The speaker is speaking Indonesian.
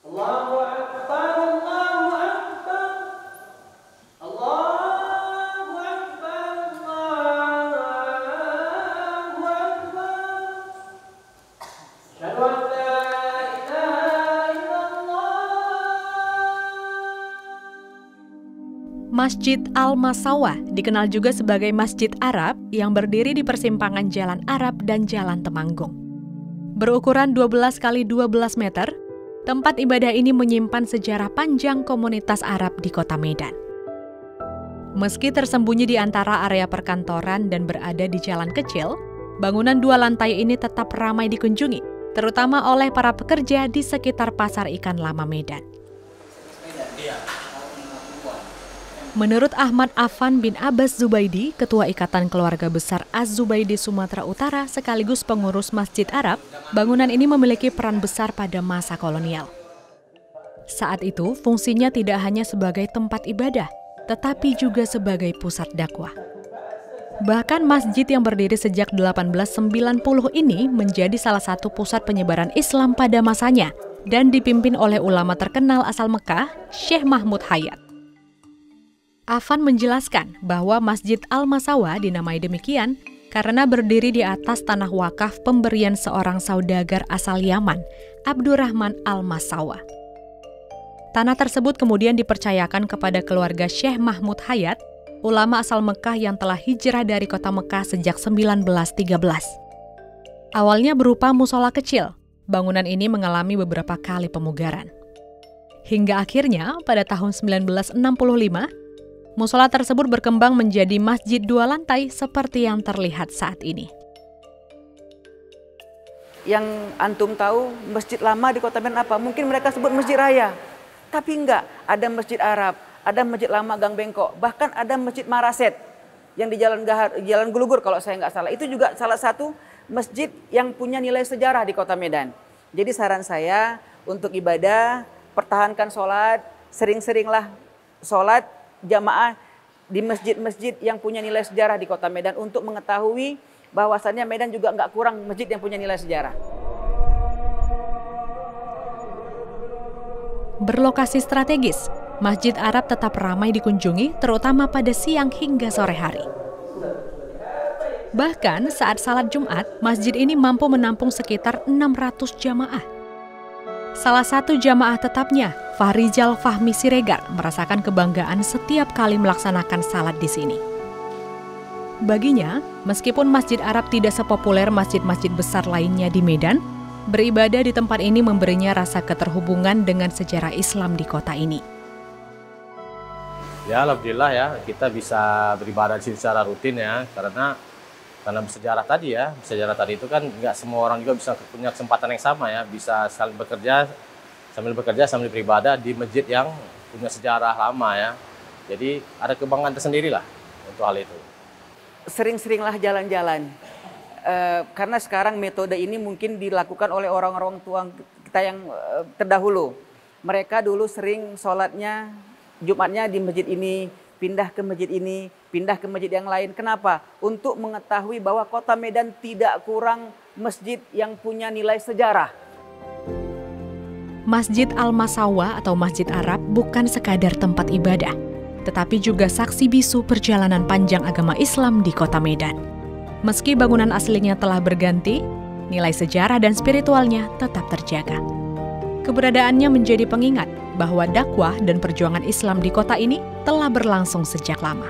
Allahu Akbar, Allahu Akbar, Allahu Akbar, Allahu Akbar. Asyhadu an la ilaha illallah. Masjid Al-Masawah dikenal juga sebagai Masjid Arab yang berdiri di persimpangan Jalan Arab dan Jalan Temanggung. Berukuran 12 kali 12 meter, tempat ibadah ini menyimpan sejarah panjang komunitas Arab di kota Medan. Meski tersembunyi di antara area perkantoran dan berada di jalan kecil, bangunan 2 lantai ini tetap ramai dikunjungi, terutama oleh para pekerja di sekitar Pasar Ikan Lama Medan. Menurut Ahmad Affan bin Abbas Zubaidi, Ketua Ikatan Keluarga Besar Az-Zubaidi Sumatera Utara sekaligus pengurus Masjid Arab, bangunan ini memiliki peran besar pada masa kolonial. Saat itu, fungsinya tidak hanya sebagai tempat ibadah, tetapi juga sebagai pusat dakwah. Bahkan masjid yang berdiri sejak 1890 ini menjadi salah satu pusat penyebaran Islam pada masanya dan dipimpin oleh ulama terkenal asal Mekah, Syekh Mahmud Hayat. Affan menjelaskan bahwa Masjid Al-Masawah dinamai demikian karena berdiri di atas tanah wakaf pemberian seorang saudagar asal Yaman, Abdurrahman Al-Masawah. Tanah tersebut kemudian dipercayakan kepada keluarga Syekh Mahmud Hayat, ulama asal Mekah yang telah hijrah dari kota Mekah sejak 1913. Awalnya berupa musola kecil, bangunan ini mengalami beberapa kali pemugaran. Hingga akhirnya pada tahun 1965, musola tersebut berkembang menjadi masjid 2 lantai seperti yang terlihat saat ini. Yang antum tahu masjid lama di kota Medan apa? Mungkin mereka sebut masjid raya. Tapi enggak, ada masjid Arab, ada masjid lama Gang Bengkok, bahkan ada masjid Maraset yang di Jalan Gulugur kalau saya nggak salah. Itu juga salah satu masjid yang punya nilai sejarah di kota Medan. Jadi saran saya untuk ibadah, pertahankan sholat, sering-seringlah sholat jamaah di masjid-masjid yang punya nilai sejarah di kota Medan untuk mengetahui bahwasannya Medan juga nggak kurang masjid yang punya nilai sejarah. Berlokasi strategis, Masjid Arab tetap ramai dikunjungi terutama pada siang hingga sore hari. Bahkan saat salat Jumat, masjid ini mampu menampung sekitar 600 jamaah. Salah satu jamaah tetapnya, Fahrizal Fahmi Siregar, merasakan kebanggaan setiap kali melaksanakan salat di sini. Baginya, meskipun Masjid Arab tidak sepopuler masjid-masjid besar lainnya di Medan, beribadah di tempat ini memberinya rasa keterhubungan dengan sejarah Islam di kota ini. Ya, alhamdulillah ya, kita bisa beribadah di sini secara rutin ya, karena sejarah tadi ya, sejarah tadi itu kan nggak semua orang juga bisa punya kesempatan yang sama ya, bisa sambil bekerja sambil beribadah di masjid yang punya sejarah lama ya. Jadi ada kebanggaan tersendiri lah untuk hal itu. Sering-seringlah jalan-jalan, karena sekarang metode ini mungkin dilakukan oleh orang-orang tua kita yang terdahulu. Mereka dulu sering sholatnya, Jumatnya di masjid ini, pindah ke masjid ini, pindah ke masjid yang lain. Kenapa? Untuk mengetahui bahwa kota Medan tidak kurang masjid yang punya nilai sejarah. Masjid Al-Masawah atau Masjid Arab bukan sekadar tempat ibadah, tetapi juga saksi bisu perjalanan panjang agama Islam di kota Medan. Meski bangunan aslinya telah berganti, nilai sejarah dan spiritualnya tetap terjaga. Keberadaannya menjadi pengingat bahwa dakwah dan perjuangan Islam di kota ini telah berlangsung sejak lama.